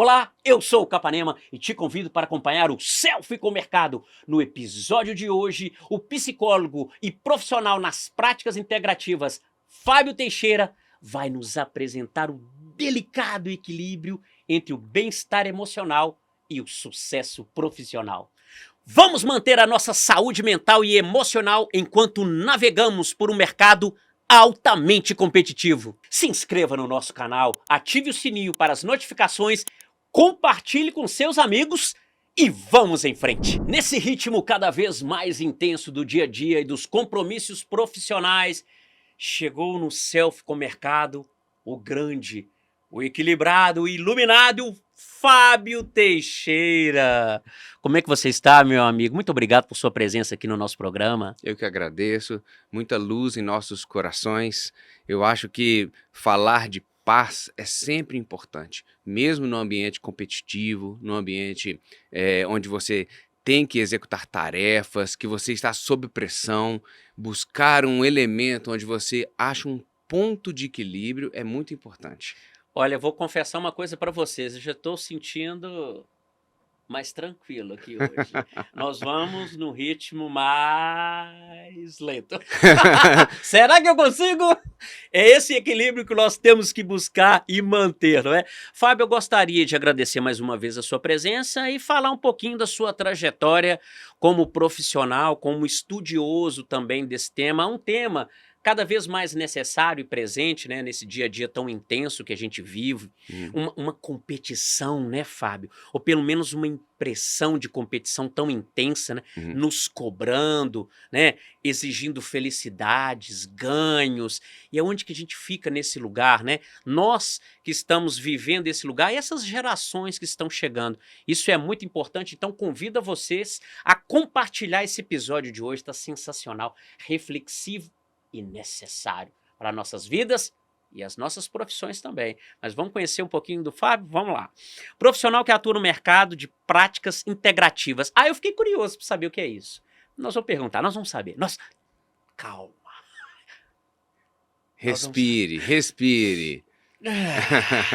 Olá, eu sou o Capanema e te convido para acompanhar o Selfie com o Mercado. No episódio de hoje, o psicólogo e profissional nas práticas integrativas, Fábio Teixeira, vai nos apresentar o delicado equilíbrio entre o bem-estar emocional e o sucesso profissional. Vamos manter a nossa saúde mental e emocional enquanto navegamos por um mercado altamente competitivo. Se inscreva no nosso canal, ative o sininho para as notificações, compartilhe com seus amigos e vamos em frente. Nesse ritmo cada vez mais intenso do dia a dia e dos compromissos profissionais, chegou no Selfie com o Mercado o grande, o equilibrado, o iluminado Fábio Teixeira. Como é que você está, meu amigo? Muito obrigado por sua presença aqui no nosso programa. Eu que agradeço, muita luz em nossos corações. Eu acho que falar de paz é sempre importante, mesmo no ambiente competitivo, no ambiente onde você tem que executar tarefas, que você está sob pressão, buscar um elemento onde você acha um ponto de equilíbrio é muito importante. Olha, eu vou confessar uma coisa para vocês, eu já estou sentindo mais tranquilo aqui hoje. Nós vamos no ritmo mais lento. Será que eu consigo? É esse equilíbrio que nós temos que buscar e manter, não é? Fábio, eu gostaria de agradecer mais uma vez a sua presença e falar um pouquinho da sua trajetória como profissional, como estudioso também desse tema. Um tema cada vez mais necessário e presente, né, nesse dia a dia tão intenso que a gente vive, uma competição, né, Fábio? Ou pelo menos uma impressão de competição tão intensa, né, nos cobrando, né, exigindo felicidades, ganhos, e aonde que a gente fica nesse lugar, né? Nós que estamos vivendo esse lugar e essas gerações que estão chegando, isso é muito importante, então convido a vocês a compartilhar esse episódio de hoje, está sensacional, reflexivo e necessário para nossas vidas e as nossas profissões também. Mas vamos conhecer um pouquinho do Fábio? Vamos lá. Profissional que atua no mercado de práticas integrativas. Eu fiquei curioso para saber o que é isso. Nós vamos perguntar, nós vamos saber. Calma. Respire.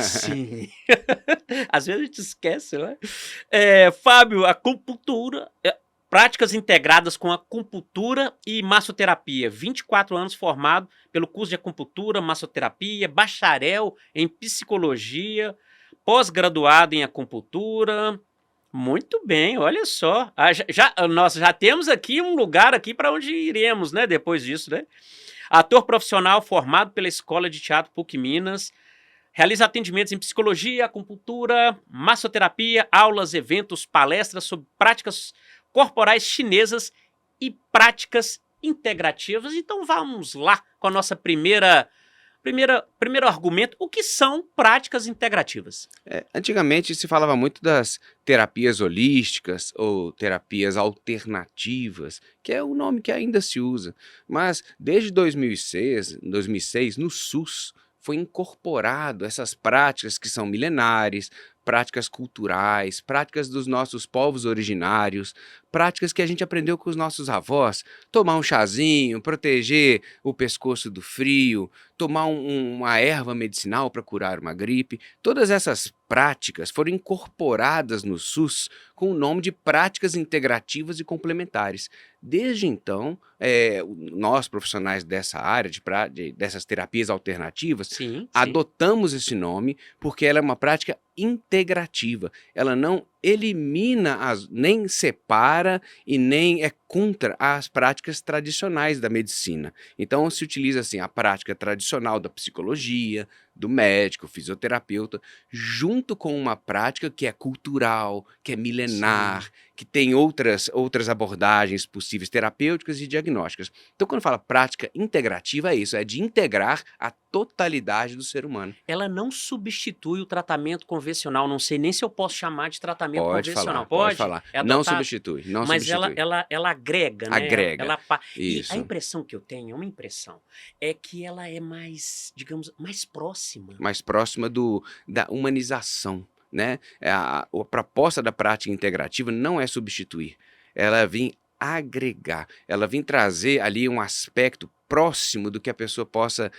Sim. Às vezes a gente esquece, né? Fábio, acupuntura, práticas integradas com acupuntura e massoterapia. 24 anos formado pelo curso de acupuntura, massoterapia, bacharel em psicologia, pós-graduado em acupuntura. Muito bem, olha só. Nós já temos aqui um lugar aqui para onde iremos, né? Depois disso, né? Ator profissional formado pela Escola de Teatro PUC Minas. Realiza atendimentos em psicologia, acupuntura, massoterapia, aulas, eventos, palestras sobre práticas corporais chinesas e práticas integrativas. Então vamos lá com a nossa primeiro argumento. O que são práticas integrativas? Antigamente se falava muito das terapias holísticas ou terapias alternativas, que é o nome que ainda se usa. Mas desde 2006 no SUS, foi incorporado essas práticas que são milenares, práticas culturais, práticas dos nossos povos originários, práticas que a gente aprendeu com os nossos avós, tomar um chazinho, proteger o pescoço do frio, tomar uma erva medicinal para curar uma gripe. Todas essas práticas foram incorporadas no SUS com o nome de práticas integrativas e complementares. Desde então, nós profissionais dessa área, dessas terapias alternativas, Sim. adotamos esse nome porque ela é uma prática integrativa. Ela não elimina, nem separa e nem é contra as práticas tradicionais da medicina. Então se utiliza assim a prática tradicional da psicologia, do médico, fisioterapeuta, junto com uma prática que é cultural, que é milenar, que tem outras abordagens possíveis terapêuticas e diagnósticas. Então quando fala prática integrativa é isso, é de integrar a totalidade do ser humano. Ela não substitui o tratamento convencional, não sei nem se eu posso chamar de tratamento convencional. Pode falar. Não substitui, não mas substitui. Ela agrega, né? Agrega, e isso. a impressão que eu tenho, uma impressão, é que ela é mais, digamos, mais próxima. Mais próxima da humanização, né? A proposta da prática integrativa não é substituir, ela vem agregar, ela vem trazer ali um aspecto próximo do que a pessoa possa,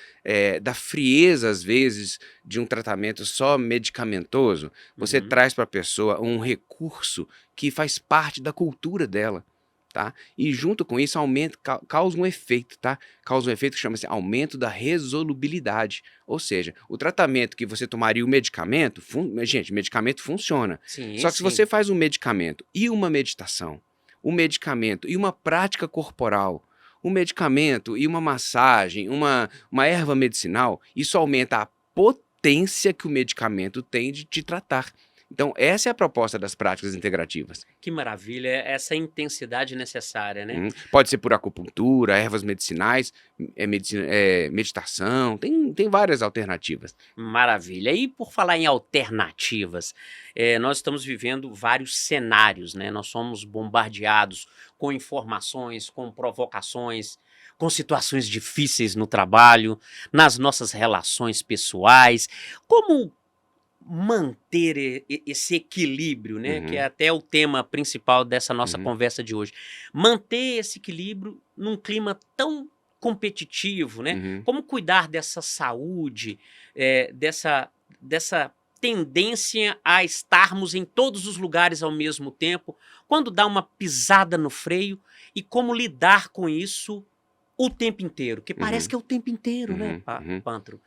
da frieza, às vezes, de um tratamento só medicamentoso. Você Uhum. traz para a pessoa um recurso que faz parte da cultura dela, tá? E junto com isso aumenta, causa um efeito, tá? Causa um efeito que chama-se aumento da resolubilidade. Ou seja, o tratamento que você tomaria o medicamento, gente, medicamento funciona. Sim, Só que se sim. você faz um medicamento e uma meditação, um medicamento e uma prática corporal, um medicamento e uma massagem, uma erva medicinal, isso aumenta a potência que o medicamento tem de te tratar. Então, essa é a proposta das práticas integrativas. Que maravilha, essa intensidade necessária, né? Pode ser por acupuntura, ervas medicinais, meditação, tem várias alternativas. Maravilha. E por falar em alternativas, nós estamos vivendo vários cenários, né? Nós somos bombardeados com informações, com provocações, com situações difíceis no trabalho, nas nossas relações pessoais. Como manter esse equilíbrio, né? Que é Uhum, até o tema principal dessa nossa uhum, conversa de hoje. Manter esse equilíbrio num clima tão competitivo, né? uhum. Como cuidar dessa saúde, dessa tendência a estarmos em todos os lugares ao mesmo tempo, quando dá uma pisada no freio e como lidar com isso o tempo inteiro, que parece Uhum, que é o tempo inteiro, né, uhum, uhum. Pantro?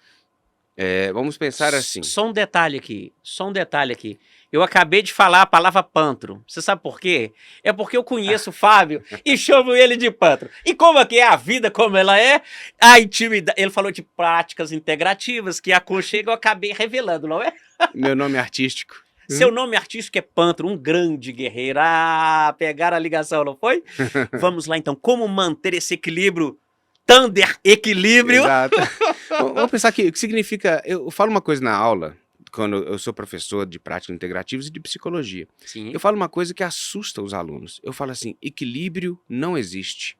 Vamos pensar assim. Só um detalhe aqui, só um detalhe aqui. Eu acabei de falar a palavra pantro. Você sabe por quê? É porque eu conheço o Fábio e chamo ele de pantro. E como aqui é a vida, como ela é, a intimidade. Ele falou de práticas integrativas que aconchegam, eu acabei revelando, não é? Meu nome é artístico. Seu nome artístico é Pantro, um grande guerreiro. Ah, pegaram a ligação, não foi? Vamos lá então. Como manter esse equilíbrio? Thunder equilíbrio. Exato. Vamos pensar que o que significa. Eu falo uma coisa na aula, quando eu sou professor de práticas integrativas e de psicologia. Eu Sim. falo uma coisa que assusta os alunos. Eu falo assim: equilíbrio não existe.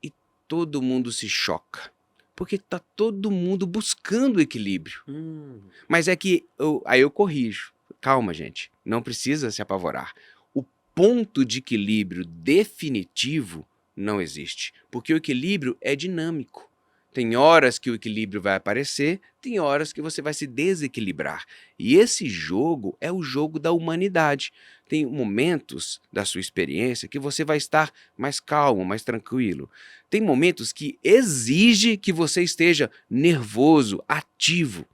E todo mundo se choca. Porque está todo mundo buscando equilíbrio. Hum. Mas é que aí eu corrijo. Calma, gente. Não precisa se apavorar. O ponto de equilíbrio definitivo não existe. Porque o equilíbrio é dinâmico. Tem horas que o equilíbrio vai aparecer, tem horas que você vai se desequilibrar. E esse jogo é o jogo da humanidade. Tem momentos da sua experiência que você vai estar mais calmo, mais tranquilo. Tem momentos que exige que você esteja nervoso, ativo.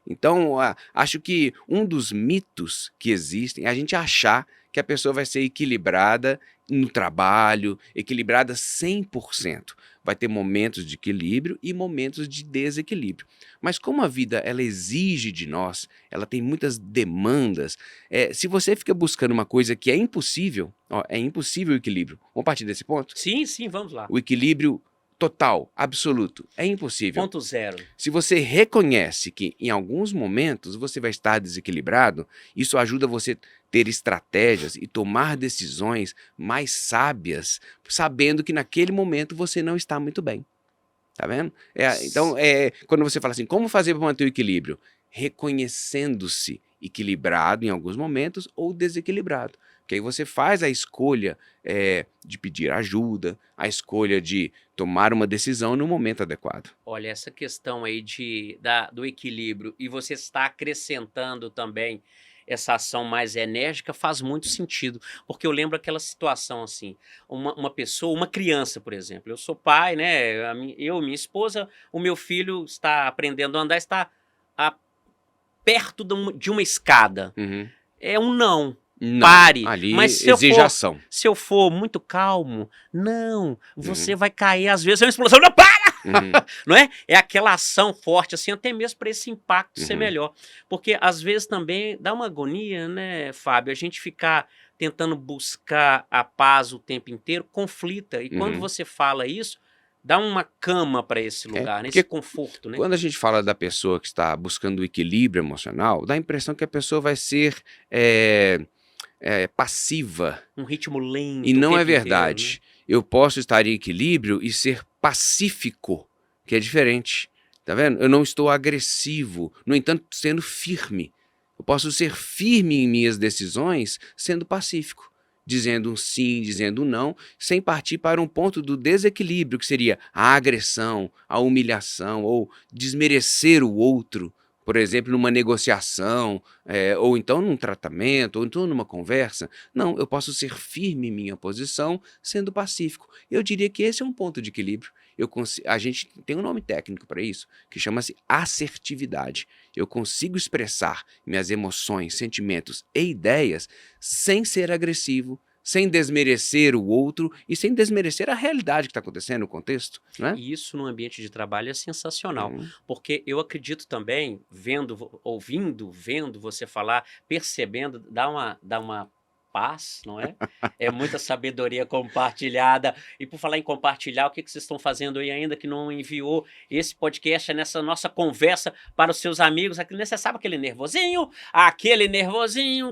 Então, acho que um dos mitos que existem é a gente achar que a pessoa vai ser equilibrada no trabalho, equilibrada 100%. Vai ter momentos de equilíbrio e momentos de desequilíbrio. Mas como a vida ela exige de nós, ela tem muitas demandas, se você fica buscando uma coisa que é impossível, é impossível o equilíbrio. Vamos partir desse ponto? Sim, sim, vamos lá. O equilíbrio total, absoluto, é impossível. Ponto zero. Se você reconhece que em alguns momentos você vai estar desequilibrado, isso ajuda você a ter estratégias e tomar decisões mais sábias, sabendo que naquele momento você não está muito bem. Tá vendo? Então, quando você fala assim, como fazer para manter o equilíbrio? Reconhecendo-se equilibrado em alguns momentos ou desequilibrado. Porque aí você faz a escolha de pedir ajuda, a escolha de tomar uma decisão no momento adequado. Olha, essa questão aí do equilíbrio e você está acrescentando também essa ação mais enérgica faz muito sentido, porque eu lembro aquela situação assim, uma pessoa, uma criança, por exemplo, eu sou pai, né, minha esposa, o meu filho está aprendendo a andar, está a- perto de uma escada, Uhum. é um não. Não, Pare, ali mas exige ação. se eu for muito calmo, não, você Uhum. vai cair, às vezes é uma explosão, não, para! Uhum. Não é? É aquela ação forte, assim, até mesmo para esse impacto ser Uhum. melhor. Porque às vezes também dá uma agonia, né, Fábio? A gente ficar tentando buscar a paz o tempo inteiro, conflita. E quando Uhum. você fala isso, dá uma cama para esse lugar, né? Esse Porque conforto, né? quando a gente fala da pessoa que está buscando o equilíbrio emocional, dá a impressão que a pessoa vai ser passiva. Um ritmo lento E o não é tempo inteiro, né? verdade. Eu posso estar em equilíbrio e ser pacífico, que é diferente. Tá vendo? Eu não estou agressivo, no entanto, sendo firme. Eu posso ser firme em minhas decisões sendo pacífico. dizendo um sim, dizendo um não, sem partir para um ponto do desequilíbrio, que seria a agressão, a humilhação ou desmerecer o outro, por exemplo, numa negociação, ou então num tratamento, ou então numa conversa. Não, eu posso ser firme em minha posição, sendo pacífico. Eu diria que esse é um ponto de equilíbrio. A gente tem um nome técnico para isso, que chama-se assertividade. Eu consigo expressar minhas emoções, sentimentos e ideias sem ser agressivo, sem desmerecer o outro e sem desmerecer a realidade que está acontecendo, o contexto, né? E isso no ambiente de trabalho é sensacional, Hum. porque eu acredito também, ouvindo, vendo você falar, percebendo, dá uma paz, não é? É muita sabedoria compartilhada. E por falar em compartilhar, o que vocês estão fazendo aí ainda que não enviou esse podcast, nessa nossa conversa para os seus amigos? Você sabe aquele nervosinho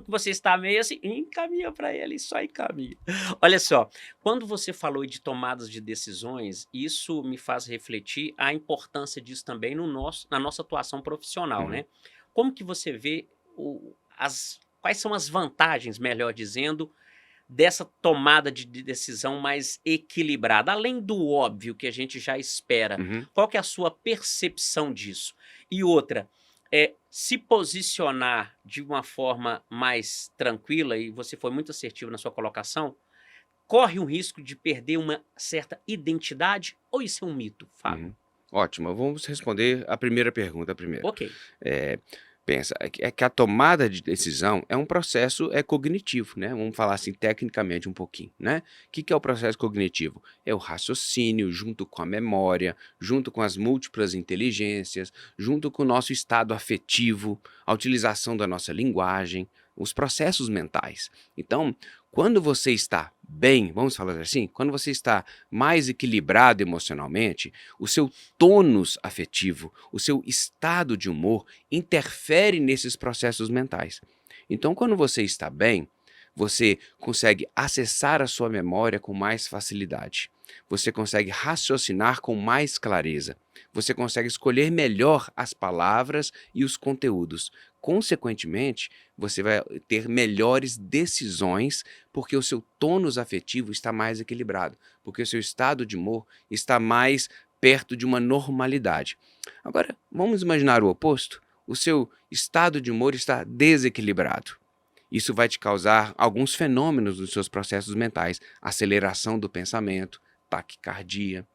que você está meio assim, encaminha para ele, só encaminha. Olha só, quando você falou de tomadas de decisões, isso me faz refletir a importância disso também na nossa atuação profissional, Uhum. né? Como que você vê quais são as vantagens, melhor dizendo, dessa tomada de decisão mais equilibrada, além do óbvio que a gente já espera? Uhum. Qual que é a sua percepção disso? E outra, se posicionar de uma forma mais tranquila, e você foi muito assertivo na sua colocação, corre um risco de perder uma certa identidade ou isso é um mito, Fábio? Uhum. Ótimo, vamos responder a primeira pergunta primeiro. Ok. É, pensa, é que a tomada de decisão é um processo cognitivo, né? Vamos falar assim tecnicamente um pouquinho, né? O que é o processo cognitivo? É o raciocínio junto com a memória, junto com as múltiplas inteligências, junto com o nosso estado afetivo, a utilização da nossa linguagem, os processos mentais. Então, quando você está bem, vamos falar assim, quando você está mais equilibrado emocionalmente, o seu tônus afetivo, o seu estado de humor interfere nesses processos mentais. Então, quando você está bem, você consegue acessar a sua memória com mais facilidade. Você consegue raciocinar com mais clareza. Você consegue escolher melhor as palavras e os conteúdos. Consequentemente, você vai ter melhores decisões porque o seu tônus afetivo está mais equilibrado, porque o seu estado de humor está mais perto de uma normalidade. Agora, vamos imaginar o oposto? O seu estado de humor está desequilibrado. Isso vai te causar alguns fenômenos nos seus processos mentais: aceleração do pensamento, taquicardia,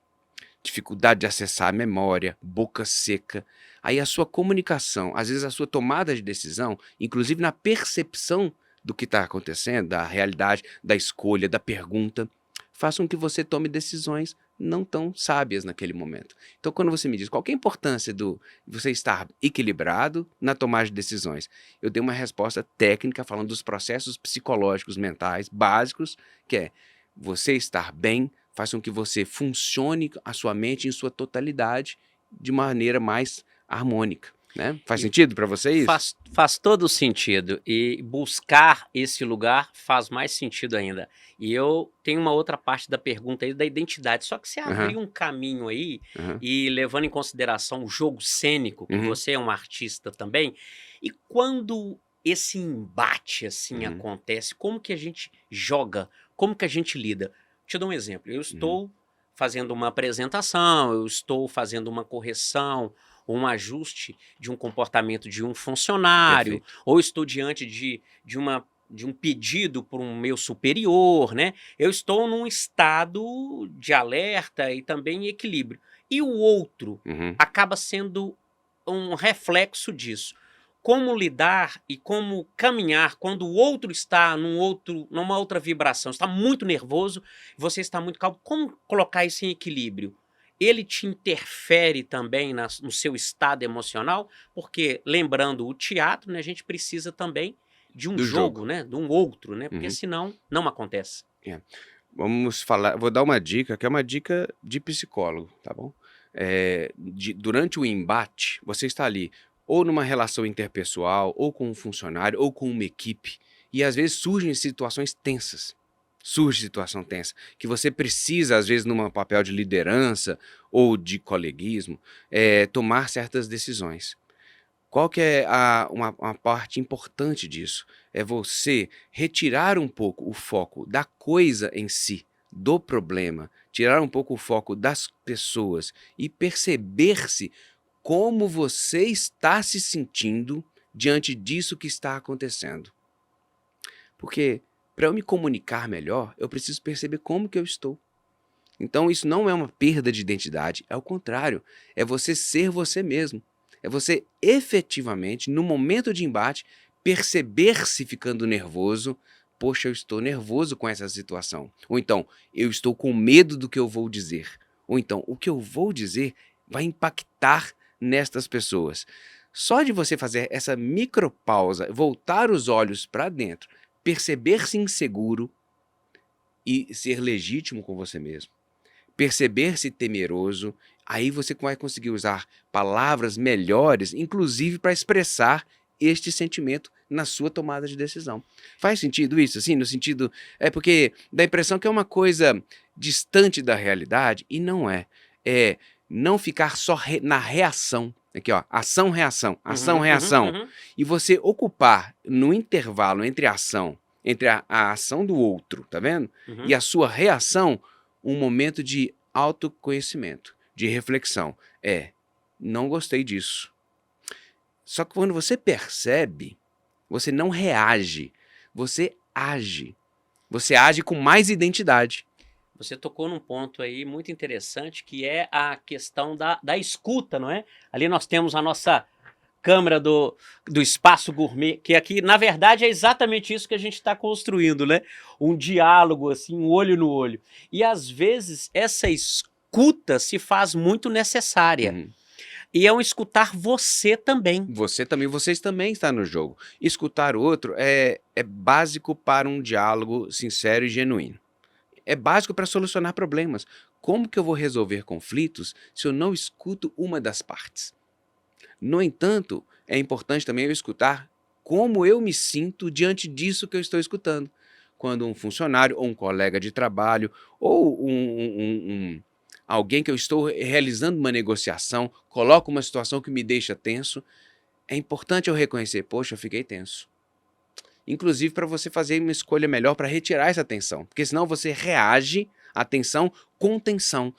dificuldade de acessar a memória, boca seca. Aí a sua comunicação, às vezes a sua tomada de decisão, inclusive na percepção do que está acontecendo, da realidade, da escolha, da pergunta, façam que você tome decisões não tão sábias naquele momento. Então, quando você me diz qual que é a importância de você estar equilibrado na tomada de decisões, eu dei uma resposta técnica falando dos processos psicológicos mentais básicos, que é você estar bem faz com que você funcione a sua mente em sua totalidade de maneira mais harmônica, né? Faz E sentido para você isso? faz todo sentido. E buscar esse lugar faz mais sentido ainda. E eu tenho uma outra parte da pergunta aí da identidade. Só que você Aham, abriu um caminho aí, aham, e levando em consideração o jogo cênico, que uhum, você é um artista também, e quando esse embate assim uhum, acontece, como que a gente joga? Como que a gente lida? Te dou um exemplo. Eu uhum. estou fazendo uma apresentação, eu estou fazendo uma correção, um ajuste de um comportamento de um funcionário, Perfeito. ou estou diante de um pedido por um meu superior, né? Eu estou num estado de alerta e também equilíbrio. E o outro Uhum. acaba sendo um reflexo disso. Como lidar e como caminhar quando o outro está numa outra vibração, está muito nervoso, você está muito calmo. Como colocar isso em equilíbrio? Ele te interfere também no seu estado emocional? Porque, lembrando o teatro, né, a gente precisa também de um Do jogo, jogo. né, de um outro, né, porque Uhum. senão não acontece. É. Vamos falar, vou dar uma dica, que é uma dica de psicólogo, tá bom? Durante o embate, você está ali ou numa relação interpessoal, ou com um funcionário, ou com uma equipe, e às vezes surgem situações tensas. Surge situação tensa, que você precisa, às vezes, num papel de liderança ou de coleguismo, tomar certas decisões. Qual que é uma parte importante disso? É você retirar um pouco o foco da coisa em si, do problema, tirar um pouco o foco das pessoas e perceber-se como você está se sentindo diante disso que está acontecendo. Porque para eu me comunicar melhor, eu preciso perceber como que eu estou. Então isso não é uma perda de identidade, é o contrário, é você ser você mesmo. É você efetivamente, no momento de embate, perceber-se ficando nervoso. Poxa, eu estou nervoso com essa situação. Ou então, eu estou com medo do que eu vou dizer. Ou então, o que eu vou dizer vai impactar nestas pessoas. Só de você fazer essa micropausa, voltar os olhos para dentro, perceber-se inseguro e ser legítimo com você mesmo, perceber-se temeroso, aí você vai conseguir usar palavras melhores, inclusive para expressar este sentimento na sua tomada de decisão. Faz sentido isso? Assim, no sentido... É porque dá a impressão que é uma coisa distante da realidade, e não é. É não ficar só na reação. Aqui, ó, ação-reação, ação-reação. E você ocupar no intervalo entre a ação, entre a ação do outro, tá vendo? E a sua reação, um momento de autoconhecimento, de reflexão. Não gostei disso. Só que quando você percebe, você não reage, você age. Você age com mais identidade. Você tocou num ponto aí muito interessante, que é a questão da escuta, não é? Ali nós temos a nossa câmara do Espaço Gourmet, que aqui, na verdade, é exatamente isso que a gente está construindo, né? Um diálogo, assim, um olho no olho. E, às vezes, essa escuta se faz muito necessária. E é um escutar você também. Vocês também estão no jogo. Escutar o outro é básico para um diálogo sincero e genuíno. É básico para solucionar problemas. Como que eu vou resolver conflitos se eu não escuto uma das partes? No entanto, é importante também eu escutar como eu me sinto diante disso que eu estou escutando. Quando um funcionário ou um colega de trabalho ou alguém que eu estou realizando uma negociação coloca uma situação que me deixa tenso, é importante eu reconhecer, poxa, eu fiquei tenso. Inclusive para você fazer uma escolha melhor para retirar essa tensão, porque senão você reage à tensão com tensão.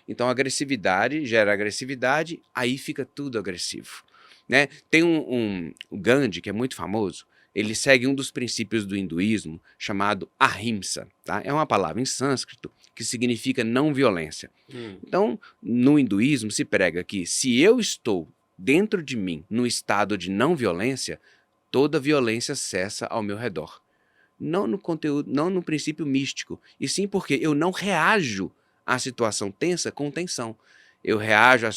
Então agressividade gera agressividade, aí fica tudo agressivo. Né? Tem o Gandhi, que é muito famoso, ele segue um dos princípios do hinduísmo chamado ahimsa. Tá? É uma palavra em sânscrito que significa não violência. Então, no hinduísmo se prega que se eu estou dentro de mim no estado de não violência, toda violência cessa ao meu redor. Não no conteúdo, não no princípio místico, e sim porque eu não reajo à situação tensa com tensão. Eu reajo à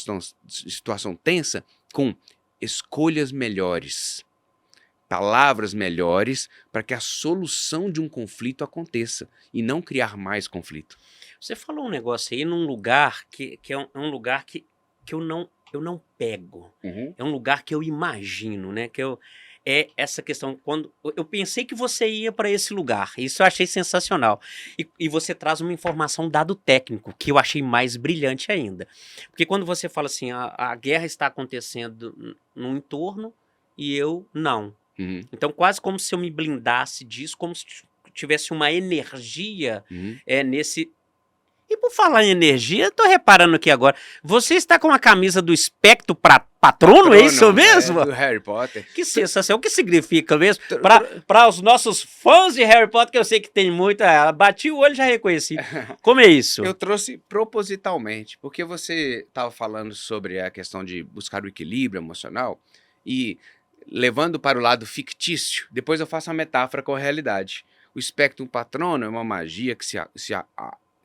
situação tensa com escolhas melhores, palavras melhores para que a solução de um conflito aconteça e não criar mais conflito. Você falou um negócio aí num lugar que é um lugar que eu não pego. É um lugar que eu imagino, né? É essa questão, quando eu pensei que você ia para esse lugar, isso eu achei sensacional. E você traz uma informação, um dado técnico, que eu achei mais brilhante ainda. Porque quando você fala assim, a guerra está acontecendo no entorno e eu não. Então quase como se eu me blindasse disso, como se tivesse uma energia nesse... E por falar em energia, eu tô reparando aqui agora, você está com a camisa do Espectro Patrono, é isso mesmo? Do Harry Potter. Que sensação, o que significa mesmo? Para os nossos fãs de Harry Potter, que eu sei que tem muita, bati o olho e já reconheci. Como é isso? Eu trouxe propositalmente, porque você estava falando sobre a questão de buscar o equilíbrio emocional e levando para o lado fictício, depois eu faço uma metáfora com a realidade. O Espectro Patrono é uma magia que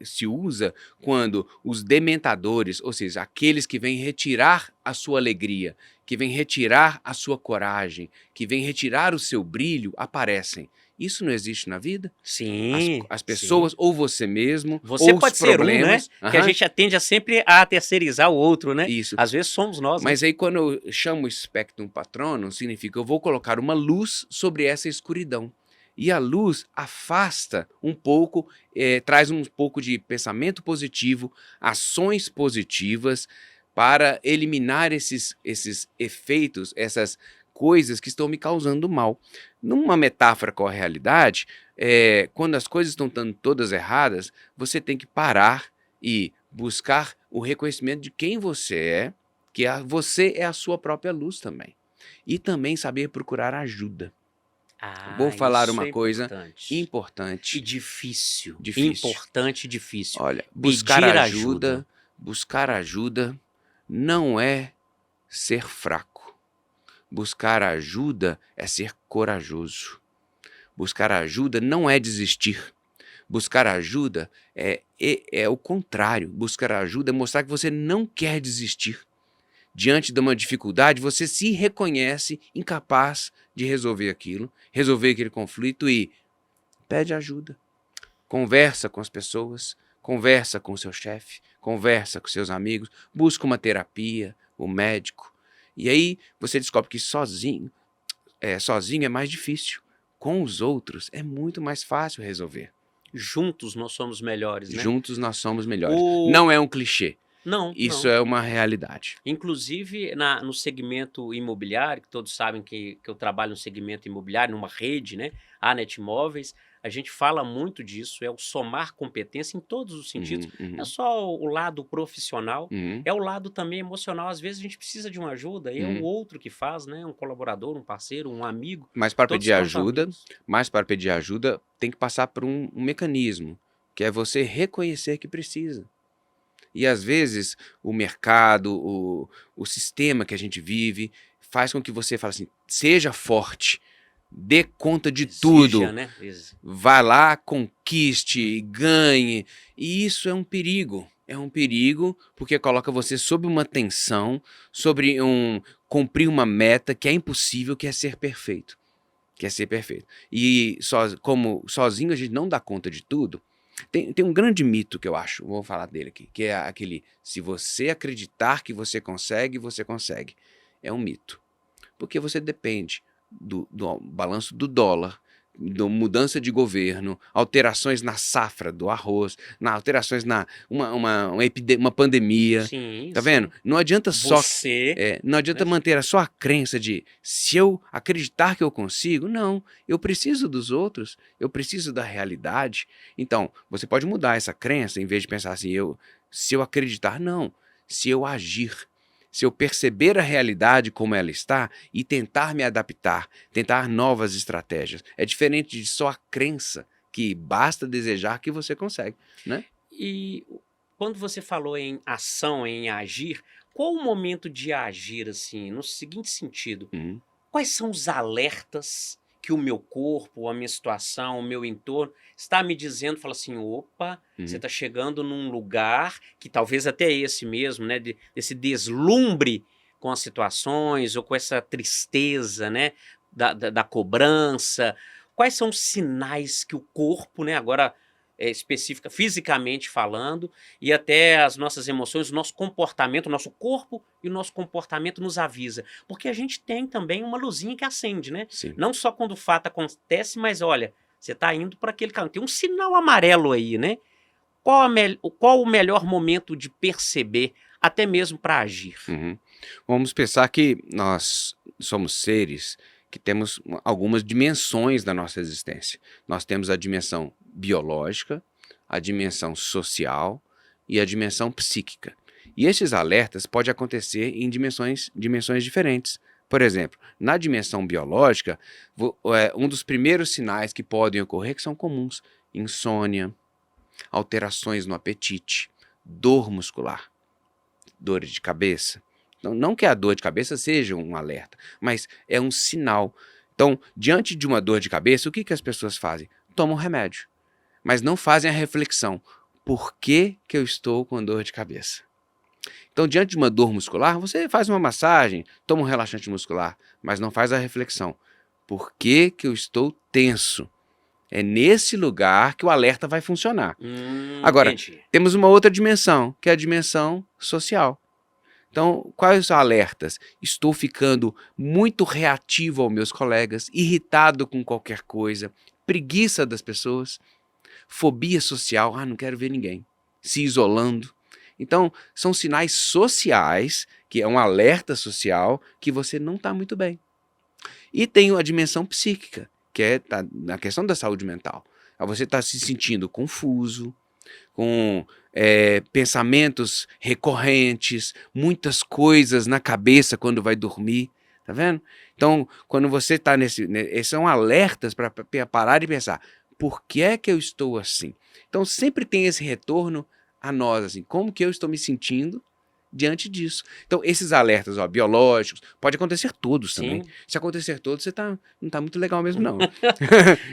se usa quando os dementadores, ou seja, aqueles que vêm retirar a sua alegria, que vêm retirar a sua coragem, que vêm retirar o seu brilho, aparecem. Isso não existe na vida? Sim. As pessoas, ou você mesmo, você ou pode os ser problemas. Um, né? Que a gente tende a sempre a terceirizar o outro, né? Isso. Às vezes somos nós. Mas aí quando eu chamo o Spectrum Patronum, significa que eu vou colocar uma luz sobre essa escuridão. E a luz afasta um pouco, traz um pouco de pensamento positivo, ações positivas, para eliminar esses efeitos, essas coisas que estão me causando mal. Numa metáfora com a realidade, quando as coisas estão estando todas erradas, você tem que parar e buscar o reconhecimento de quem você é, que você é a sua própria luz também. E também saber procurar ajuda. Vou falar Isso uma é coisa importante. E importante. difícil. Difícil. Importante e difícil. Olha, buscar Pedir ajuda não é ser fraco. Buscar ajuda é ser corajoso. Buscar ajuda não é desistir. Buscar ajuda é o contrário. Buscar ajuda é mostrar que você não quer desistir. Diante de uma dificuldade, você se reconhece incapaz de resolver aquilo, resolver aquele conflito e pede ajuda. Conversa com as pessoas, conversa com o seu chefe, conversa com seus amigos, busca uma terapia, um médico. E aí você descobre que sozinho é mais difícil. Com os outros é muito mais fácil resolver. Juntos nós somos melhores, né? Juntos nós somos melhores. Não é um clichê. Não, Isso não. é uma realidade. Inclusive, no segmento imobiliário, que todos sabem que eu trabalho no segmento imobiliário, numa rede, né? A Net Imóveis, a gente fala muito disso, é o somar competência em todos os sentidos. Não é só o lado profissional, é o lado também emocional. Às vezes a gente precisa de uma ajuda e é o outro que faz, né? Um colaborador, um parceiro, um amigo. Mas para Todos pedir somos ajuda, amigos. tem que passar por um mecanismo, que é você reconhecer que precisa. E às vezes o mercado, o sistema que a gente vive, faz com que você fale assim, seja forte, dê conta de tudo, Né? vá lá, conquiste, ganhe. E isso é um perigo. É um perigo porque coloca você sob uma tensão, sobre cumprir uma meta que é impossível, que é ser perfeito. E como sozinho a gente não dá conta de tudo, tem um grande mito que eu acho, vou falar dele aqui, que é aquele, se você acreditar que você consegue, você consegue. É um mito. Porque você depende do balanço do dólar, da mudança de governo, alterações na safra do arroz, alterações uma pandemia. Sim, tá vendo? sim. Não adianta não adianta né? manter a sua crença de se eu acreditar que eu consigo, não. Eu preciso dos outros, eu preciso da realidade. Então, você pode mudar essa crença em vez de pensar assim, se eu acreditar, não. Se eu agir. Se eu perceber a realidade como ela está e tentar me adaptar, tentar novas estratégias. É diferente de só a crença que basta desejar que você consegue, né? E quando você falou em ação, em agir, qual o momento de agir, assim, no seguinte sentido? Quais são os alertas que o meu corpo, a minha situação, o meu entorno está me dizendo? Fala assim, opa, você está chegando num lugar que talvez até esse mesmo, né? Desse deslumbre com as situações ou com essa tristeza, né? Da cobrança. Quais são os sinais que o corpo, né? Agora específica, fisicamente falando, e até as nossas emoções, o nosso comportamento, o nosso corpo e o nosso comportamento nos avisa. Porque a gente tem também uma luzinha que acende, né? Sim. Não só quando o fato acontece, mas olha, você está indo para aquele caminho. Tem um sinal amarelo aí, né? Qual o melhor momento de perceber, até mesmo para agir? Vamos pensar que nós somos seres que temos algumas dimensões da nossa existência. Nós temos a dimensão biológica, a dimensão social e a dimensão psíquica. E esses alertas podem acontecer em dimensões diferentes. Por exemplo, na dimensão biológica, um dos primeiros sinais que podem ocorrer, que são comuns, insônia, alterações no apetite, dor muscular, dores de cabeça. Não que a dor de cabeça seja um alerta, mas é um sinal. Então, diante de uma dor de cabeça, o que as pessoas fazem? Tomam remédio, mas não fazem a reflexão. Por que eu estou com dor de cabeça? Então, diante de uma dor muscular, você faz uma massagem, toma um relaxante muscular, mas não faz a reflexão. Por que eu estou tenso? É nesse lugar que o alerta vai funcionar. Agora, Entendi. temos uma outra dimensão, que é a dimensão social. Então, quais os alertas? Estou ficando muito reativo aos meus colegas, irritado com qualquer coisa, preguiça das pessoas, fobia social, não quero ver ninguém, se isolando. Então, são sinais sociais, que é um alerta social, que você não está muito bem. E tem a dimensão psíquica, que é na questão da saúde mental. Você está se sentindo confuso, com pensamentos recorrentes, muitas coisas na cabeça quando vai dormir, tá vendo? Então, quando você está esses são alertas para parar e pensar, por que é que eu estou assim? Então, sempre tem esse retorno a nós, assim, como que eu estou me sentindo diante disso. Então, esses alertas biológicos, pode acontecer todos também. Sim. Se acontecer todos, você não está muito legal mesmo, não.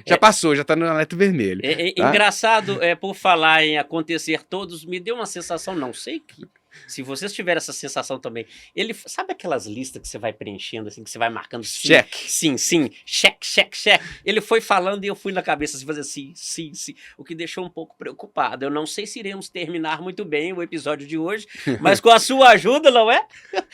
Já passou, já está no alerta vermelho. Tá? Engraçado, por falar em acontecer todos, me deu uma sensação, não sei que. Se vocês tiverem essa sensação também, sabe aquelas listas que você vai preenchendo, assim, que você vai marcando sim, Check. sim, sim, check, check, check. Ele foi falando e eu fui na cabeça assim, fazer sim, sim, sim, o que deixou um pouco preocupado. Eu não sei se iremos terminar muito bem o episódio de hoje, mas com a sua ajuda, não é?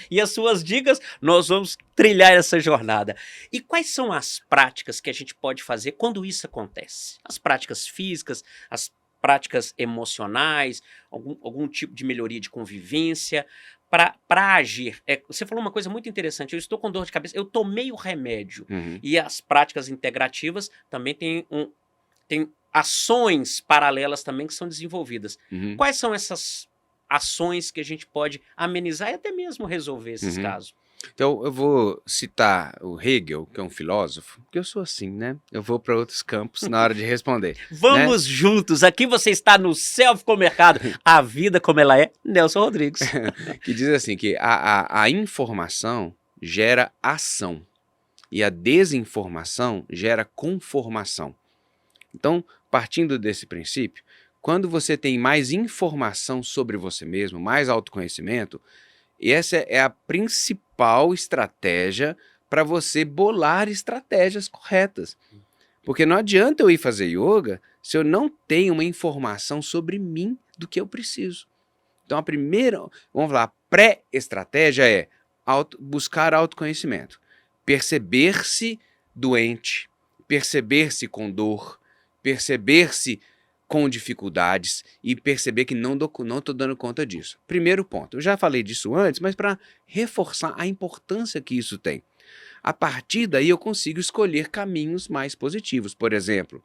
E as suas dicas, nós vamos trilhar essa jornada. E quais são as práticas que a gente pode fazer quando isso acontece? As práticas físicas, as práticas emocionais, algum tipo de melhoria de convivência, para agir. Você falou uma coisa muito interessante, eu estou com dor de cabeça, eu tomei o remédio. E as práticas integrativas também têm ações paralelas também que são desenvolvidas. Quais são essas ações que a gente pode amenizar e até mesmo resolver esses casos? Então, eu vou citar o Hegel, que é um filósofo, porque eu sou assim, né? Eu vou para outros campos na hora de responder. Vamos juntos, aqui você está no Selfie com o Mercado, a vida como ela é, Nelson Rodrigues. Que diz assim, que a informação gera ação e a desinformação gera conformação. Então, partindo desse princípio, quando você tem mais informação sobre você mesmo, mais autoconhecimento, essa é a principal estratégia para você bolar estratégias corretas. Porque não adianta eu ir fazer yoga se eu não tenho uma informação sobre mim do que eu preciso. Então a primeira, vamos lá, pré-estratégia é buscar autoconhecimento. Perceber-se doente, perceber-se com dor, perceber-se com dificuldades e perceber que não estou dando conta disso. Primeiro ponto, eu já falei disso antes, mas para reforçar a importância que isso tem. A partir daí eu consigo escolher caminhos mais positivos. Por exemplo,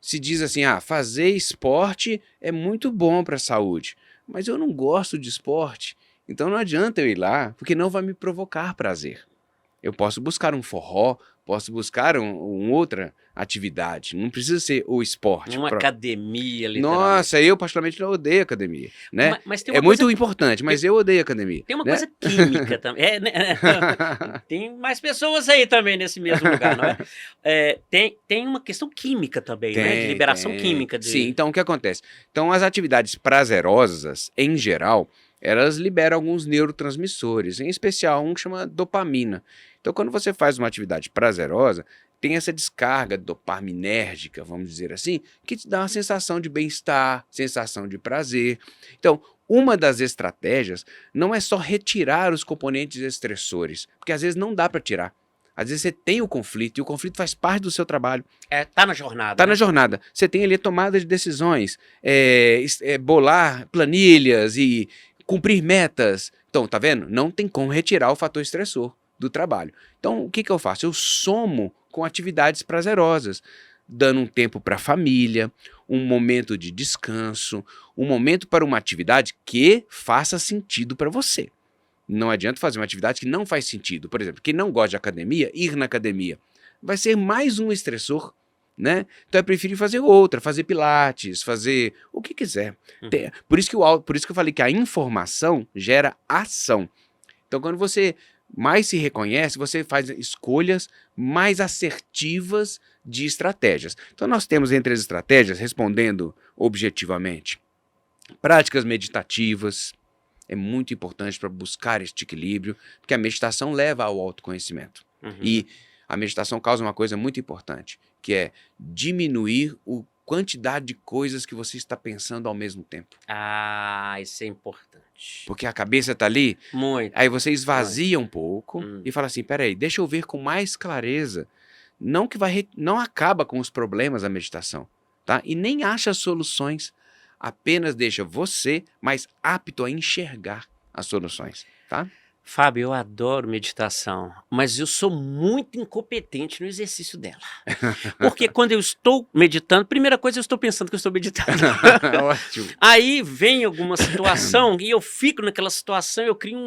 se diz assim, fazer esporte é muito bom para a saúde, mas eu não gosto de esporte, então não adianta eu ir lá, porque não vai me provocar prazer. Eu posso buscar um forró, posso buscar outra atividade. Não precisa ser o esporte. Uma academia, literalmente. Nossa, eu particularmente não odeio academia. Né? Mas tem uma muito importante, mas eu odeio academia. Tem uma coisa química também. Tem mais pessoas aí também nesse mesmo lugar, não é? Tem uma questão química também, né? De liberação química. Sim, então o que acontece? Então as atividades prazerosas, em geral, elas liberam alguns neurotransmissores, em especial um que chama dopamina. Então, quando você faz uma atividade prazerosa, tem essa descarga dopaminérgica, vamos dizer assim, que te dá uma sensação de bem-estar, sensação de prazer. Então, uma das estratégias não é só retirar os componentes estressores, porque às vezes não dá para tirar. Às vezes você tem o conflito, e o conflito faz parte do seu trabalho. Tá na jornada. Tá na jornada. Você tem ali a tomada de decisões, bolar planilhas e cumprir metas. Então, tá vendo? Não tem como retirar o fator estressor do trabalho. Então, o que eu faço? Eu somo com atividades prazerosas, dando um tempo para a família, um momento de descanso, um momento para uma atividade que faça sentido para você. Não adianta fazer uma atividade que não faz sentido. Por exemplo, quem não gosta de academia, ir na academia vai ser mais um estressor, né? Então é preferir fazer outra, fazer pilates, fazer o que quiser. Por isso que eu falei que a informação gera ação. Então quando você mais se reconhece, você faz escolhas mais assertivas de estratégias. Então nós temos entre as estratégias, respondendo objetivamente, práticas meditativas. É muito importante para buscar este equilíbrio, porque a meditação leva ao autoconhecimento. E a meditação causa uma coisa muito importante, que é diminuir a quantidade de coisas que você está pensando ao mesmo tempo. Isso é importante. Porque a cabeça está ali, muito. Aí você esvazia um pouco e fala assim, peraí, deixa eu ver com mais clareza. Não acaba com os problemas a meditação, tá? E nem acha soluções. apenas deixa você mais apto a enxergar as soluções, tá? Fábio, eu adoro meditação, mas eu sou muito incompetente no exercício dela. Porque quando eu estou meditando, primeira coisa, eu estou pensando que eu estou meditando. Ótimo. Aí vem alguma situação e eu fico naquela situação, eu crio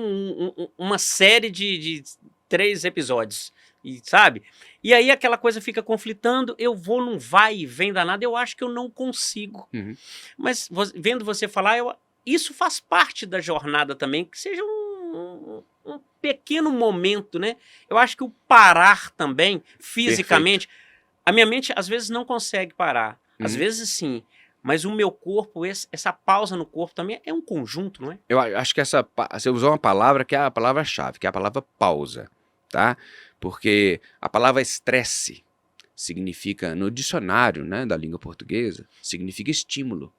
uma série de 3 episódios, e, sabe? E aí aquela coisa fica conflitando, eu vou num vai e vem danado, eu acho que eu não consigo. Uhum. Mas vendo você falar, isso faz parte da jornada também, que seja um pequeno momento, né? Eu acho que o parar também, fisicamente, a minha mente às vezes não consegue parar, às vezes sim, mas o meu corpo, essa pausa no corpo também é um conjunto, não é? Eu acho que você usou uma palavra que é a palavra-chave, que é a palavra pausa, tá? Porque a palavra estresse significa, no dicionário, né, da língua portuguesa, significa estímulo,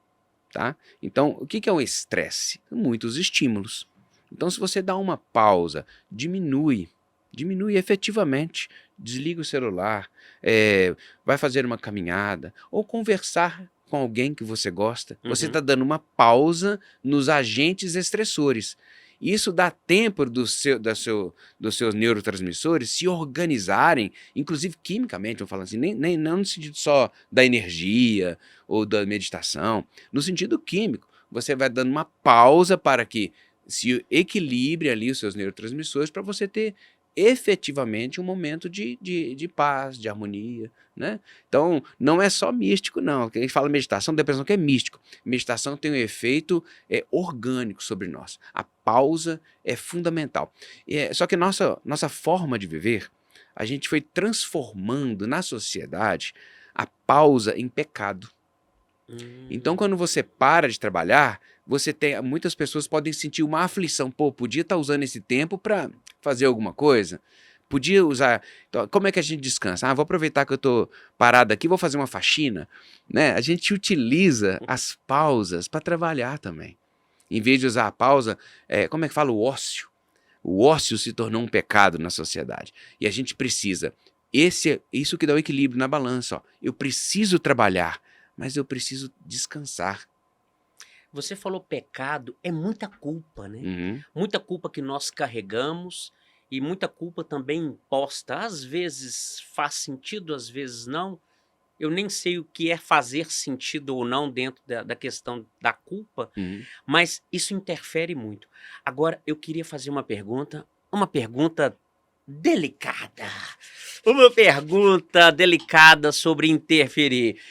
tá? Então, o que é o estresse? Muitos estímulos. Então, se você dá uma pausa, diminui efetivamente, desliga o celular, vai fazer uma caminhada ou conversar com alguém que você gosta, você está dando uma pausa nos agentes estressores. Isso dá tempo dos seus neurotransmissores se organizarem, inclusive quimicamente, vamos falar assim, não no sentido só da energia ou da meditação, no sentido químico. Você vai dando uma pausa para que se equilibre ali os seus neurotransmissores para você ter efetivamente um momento de paz, de harmonia, né? Então, não é só místico, não. Quem fala meditação, dá a impressão que é místico. Meditação tem um efeito orgânico sobre nós. A pausa é fundamental. Só que nossa forma de viver, a gente foi transformando na sociedade a pausa em pecado. Então, quando você para de trabalhar, muitas pessoas podem sentir uma aflição. Pô, podia estar usando esse tempo para fazer alguma coisa? Podia usar... Então, como é que a gente descansa? Vou aproveitar que eu estou parado aqui, vou fazer uma faxina. Né? A gente utiliza as pausas para trabalhar também. Em vez de usar a pausa, como é que fala? O ócio. O ócio se tornou um pecado na sociedade. E a gente precisa... Isso que dá o equilíbrio na balança. Ó. Eu preciso trabalhar, mas eu preciso descansar. Você falou pecado, é muita culpa, né? Muita culpa que nós carregamos e muita culpa também imposta. Às vezes faz sentido, às vezes não. Eu nem sei o que é fazer sentido ou não dentro da questão da culpa, mas isso interfere muito. Agora, eu queria fazer uma pergunta delicada. Uma pergunta delicada sobre interferir.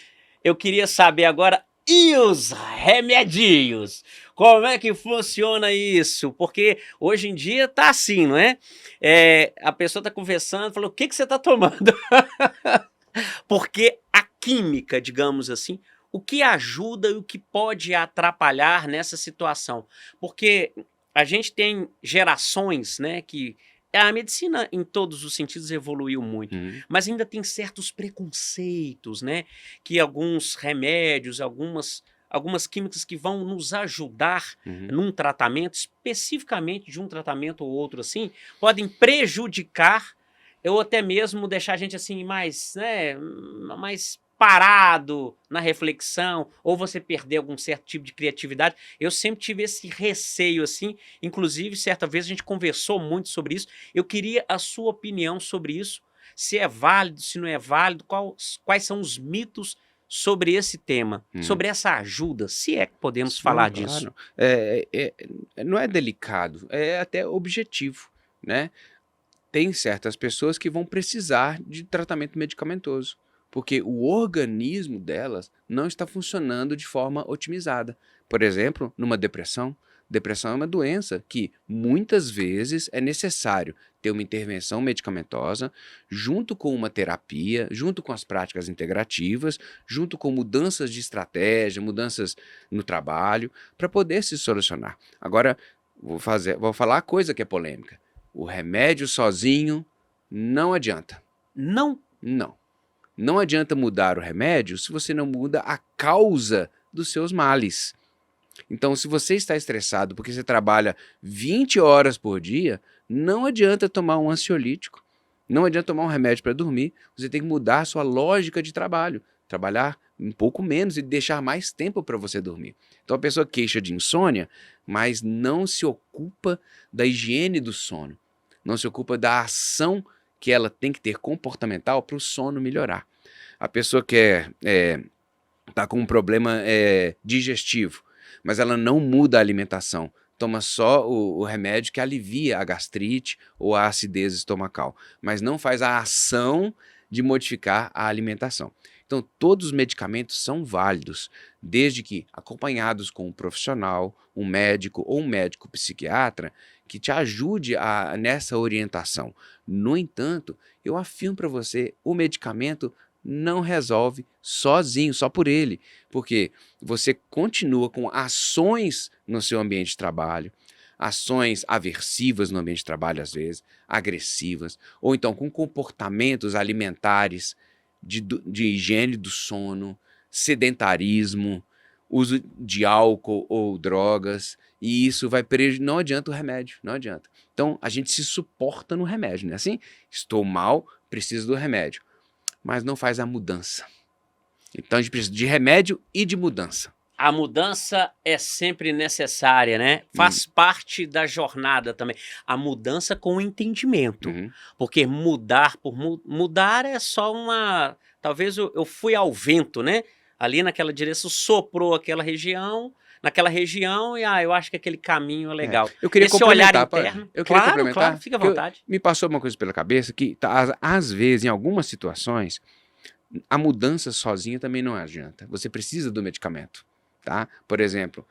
Eu queria saber agora, e os remedinhos? Como é que funciona isso? Porque hoje em dia tá assim, não é? A pessoa tá conversando, falou, o que você tá tomando? Porque a química, digamos assim, o que ajuda e o que pode atrapalhar nessa situação? Porque a gente tem gerações, né, que a medicina, em todos os sentidos, evoluiu muito, mas ainda tem certos preconceitos, né? Que alguns remédios, algumas químicas que vão nos ajudar num tratamento, especificamente de um tratamento ou outro assim, podem prejudicar ou até mesmo deixar a gente assim mais, né, mais parado na reflexão, ou você perder algum certo tipo de criatividade. Eu sempre tive esse receio assim, inclusive certa vez a gente conversou muito sobre isso. Eu queria a sua opinião sobre isso, se é válido, se não é válido, quais são os mitos sobre esse tema, sobre essa ajuda, se é que podemos falar disso. Não é delicado, é até objetivo, né? Tem certas pessoas que vão precisar de tratamento medicamentoso, porque o organismo delas não está funcionando de forma otimizada. Por exemplo, numa depressão. Depressão é uma doença que muitas vezes é necessário ter uma intervenção medicamentosa, junto com uma terapia, junto com as práticas integrativas, junto com mudanças de estratégia, mudanças no trabalho, para poder se solucionar. Agora, vou falar a coisa que é polêmica. O remédio sozinho não adianta. Não? Não. Não adianta mudar o remédio se você não muda a causa dos seus males. Então, se você está estressado porque você trabalha 20 horas por dia, não adianta tomar um ansiolítico. Não adianta tomar um remédio para dormir. Você tem que mudar a sua lógica de trabalho. Trabalhar um pouco menos e deixar mais tempo para você dormir. Então a pessoa queixa de insônia, mas não se ocupa da higiene do sono, não se ocupa da ação que ela tem que ter comportamental para o sono melhorar. A pessoa quer tá com um problema digestivo, mas ela não muda a alimentação. Toma só o remédio que alivia a gastrite ou a acidez estomacal, mas não faz a ação de modificar a alimentação. Então, todos os medicamentos são válidos, desde que acompanhados com um profissional, um médico ou um médico psiquiatra, que te ajude nessa orientação. No entanto, eu afirmo para você, o medicamento não resolve sozinho, só por ele, porque você continua com ações no seu ambiente de trabalho, ações aversivas no ambiente de trabalho às vezes, agressivas, ou então com comportamentos alimentares de higiene do sono, sedentarismo, uso de álcool ou drogas, e isso vai prejudicar. Não adianta o remédio, não adianta. Então a gente se suporta no remédio, né? Assim, estou mal, preciso do remédio, mas não faz a mudança. Então a gente precisa de remédio e de mudança. A mudança é sempre necessária, né? Faz parte da jornada também. A mudança com entendimento. Porque mudar por mudar é só uma... Talvez eu fui ao vento, né? Ali naquela direção, soprou naquela região, e eu acho que aquele caminho é legal. Eu queria Esse complementar, olhar interno. eu queria complementar, claro, fica à vontade. Me passou uma coisa pela cabeça que, às vezes, em algumas situações, a mudança sozinha também não adianta. Você precisa do medicamento. Tá? Por exemplo,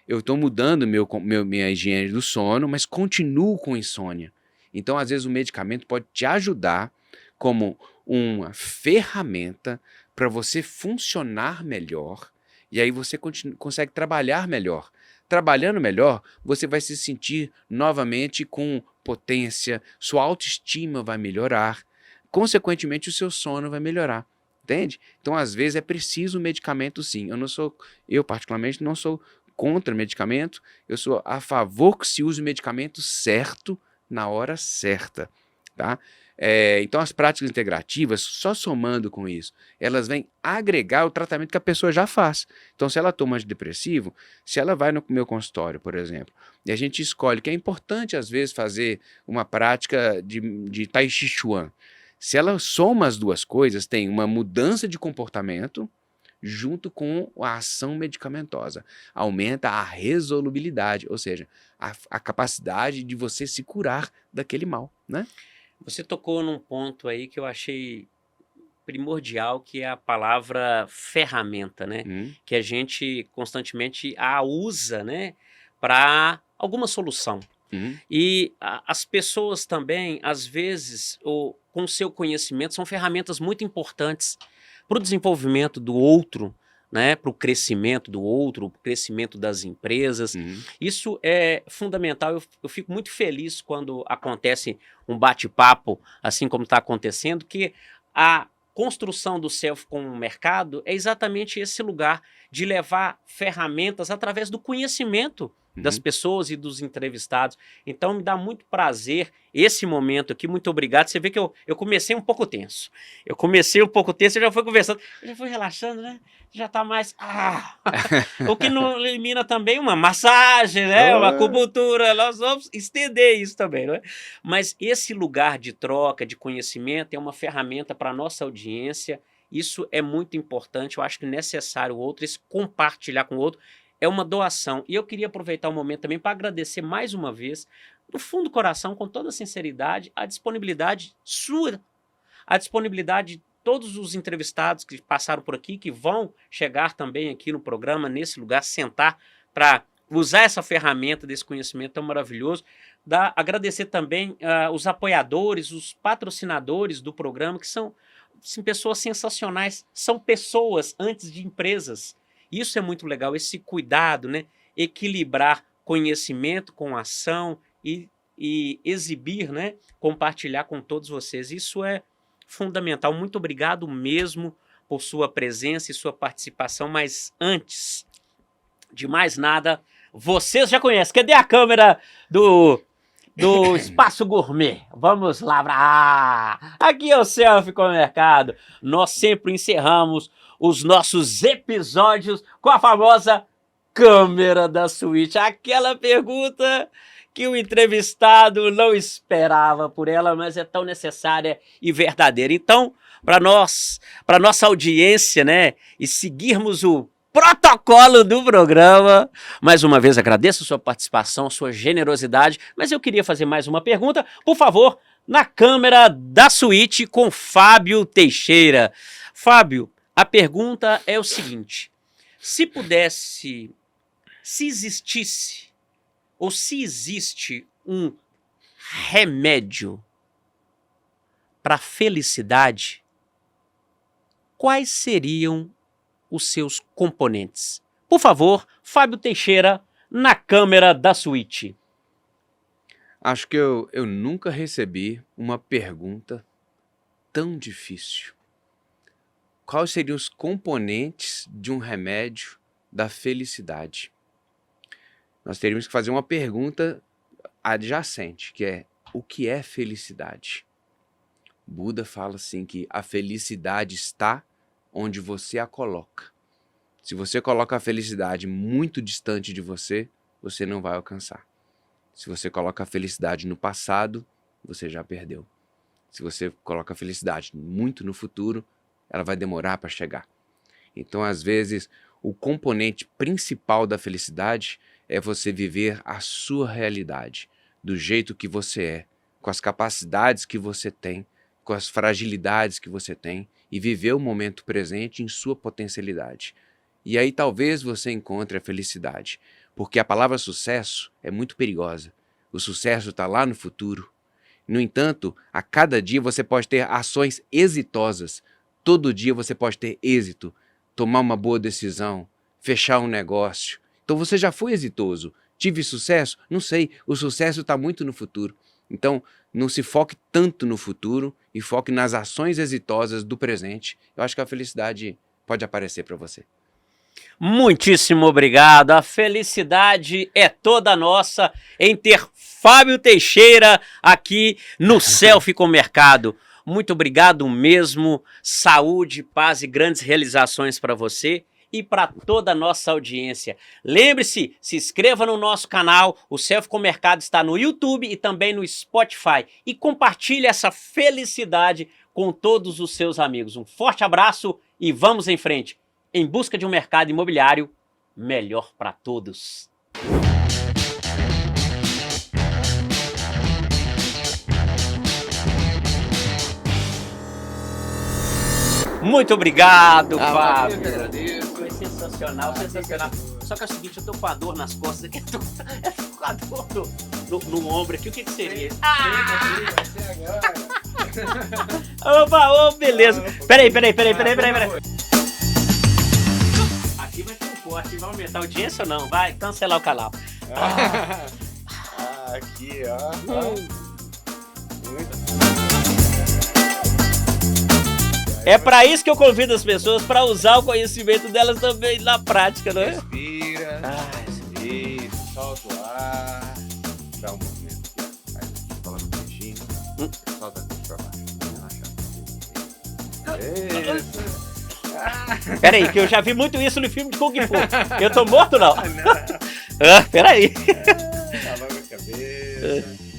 eu estou mudando minha higiene do sono, mas continuo com insônia. Então, às vezes, o medicamento pode te ajudar como uma ferramenta para você funcionar melhor, e aí você consegue trabalhar melhor. Trabalhando melhor, você vai se sentir novamente com potência, sua autoestima vai melhorar, consequentemente, o seu sono vai melhorar. Entende? Então, às vezes, é preciso medicamento, sim. Eu particularmente, não sou contra medicamento, eu sou a favor que se use o medicamento certo, na hora certa. Tá? Então, as práticas integrativas, só somando com isso, elas vêm agregar o tratamento que a pessoa já faz. Então, se ela toma antidepressivo, se ela vai no meu consultório, por exemplo, e a gente escolhe, que é importante, às vezes, fazer uma prática de Tai Chi Chuan. Se ela soma as duas coisas, tem uma mudança de comportamento junto com a ação medicamentosa. Aumenta a resolubilidade, ou seja, a capacidade de você se curar daquele mal, né? Você tocou num ponto aí que eu achei primordial, que é a palavra ferramenta, né? Que a gente constantemente a usa, né, para alguma solução. E as pessoas também, às vezes, com o seu conhecimento, são ferramentas muito importantes para o desenvolvimento do outro, né, para o crescimento do outro, para o crescimento das empresas. Isso é fundamental. Eu fico muito feliz quando acontece um bate-papo, assim como está acontecendo, que a construção do self com o mercado é exatamente esse lugar de levar ferramentas através do conhecimento das pessoas e dos entrevistados. Então me dá muito prazer esse momento aqui, muito obrigado. Você vê que eu comecei um pouco tenso. Eu já fui conversando, eu já fui relaxando, né? Já tá mais... O que não elimina também uma massagem, né? Uma acupuntura, nós vamos estender isso também, não é? Mas esse lugar de troca, de conhecimento, é uma ferramenta para a nossa audiência. Isso é muito importante, eu acho que é necessário o outro, esse compartilhar com o outro, é uma doação. E eu queria aproveitar o momento também para agradecer mais uma vez, do fundo do coração, com toda sinceridade, a disponibilidade sua, a disponibilidade de todos os entrevistados que passaram por aqui, que vão chegar também aqui no programa, nesse lugar, sentar para usar essa ferramenta desse conhecimento tão maravilhoso. Agradecer também os apoiadores, os patrocinadores do programa, que são pessoas sensacionais, são pessoas antes de empresas. Isso é muito legal, esse cuidado, né? Equilibrar conhecimento com ação e exibir, né? Compartilhar com todos vocês. Isso é fundamental. Muito obrigado mesmo por sua presença e sua participação. Mas antes de mais nada, vocês já conhecem. Cadê a câmera do do Espaço Gourmet. Vamos lá aqui é o Selfie com o Mercado. Nós sempre encerramos os nossos episódios com a famosa câmera da suíte. Aquela pergunta que o entrevistado não esperava por ela, mas é tão necessária e verdadeira. Então, para nossa audiência, né, e seguirmos o protocolo do programa, mais uma vez agradeço a sua participação, a sua generosidade, mas eu queria fazer mais uma pergunta, por favor, na câmera da suíte com Fábio Teixeira. Fábio, a pergunta é o seguinte: se existisse, ou se existe um remédio para felicidade, quais seriam os seus componentes? Por favor, Fábio Teixeira, na câmera da suíte. Acho que eu nunca recebi uma pergunta tão difícil. Quais seriam os componentes de um remédio da felicidade? Nós teríamos que fazer uma pergunta adjacente, que é: o que é felicidade? Buda fala assim que a felicidade está onde você a coloca. Se você coloca a felicidade muito distante de você, você não vai alcançar. Se você coloca a felicidade no passado, você já perdeu. Se você coloca a felicidade muito no futuro, ela vai demorar para chegar. Então, às vezes, o componente principal da felicidade é você viver a sua realidade, do jeito que você é, com as capacidades que você tem, com as fragilidades que você tem, e viver o momento presente em sua potencialidade. E aí talvez você encontre a felicidade, porque a palavra sucesso é muito perigosa. O sucesso está lá no futuro. No entanto, a cada dia você pode ter ações exitosas. Todo dia você pode ter êxito, tomar uma boa decisão, fechar um negócio. Então você já foi exitoso. Tive sucesso? Não sei, o sucesso está muito no futuro. Então, não se foque tanto no futuro e foque nas ações exitosas do presente. Eu acho que a felicidade pode aparecer para você. Muitíssimo obrigado. A felicidade é toda nossa em ter Fábio Teixeira aqui no Selfie com o Mercado. Muito obrigado mesmo. Saúde, paz e grandes realizações para você e para toda a nossa audiência. Lembre-se, se inscreva no nosso canal. O Selfie com o Mercado está no YouTube e também no Spotify. E compartilhe essa felicidade com todos os seus amigos. Um forte abraço e vamos em frente, em busca de um mercado imobiliário melhor para todos. Muito obrigado, Fábio. Eu que agradeço. Foi sensacional, sensacional. Só que é o seguinte, eu tô com a dor nas costas aqui, eu tô com a dor no ombro aqui. O que seria? Opa, beleza. Peraí. Aqui vai ter um corte, vai aumentar a audiência ou não? Vai cancelar o canal. Aqui, ó. Muito. É pra isso que eu convido as pessoas, pra usar o conhecimento delas também na prática, não é? Respira. Isso, solta o ar. Dá um movimento aqui, ó. Aí, coloca o peixinho. Solta tudo pra baixo. Relaxa. Isso. Peraí, que eu já vi muito isso no filme de Kung Fu. Eu tô morto, não? Não. Peraí. Alonga a cabeça.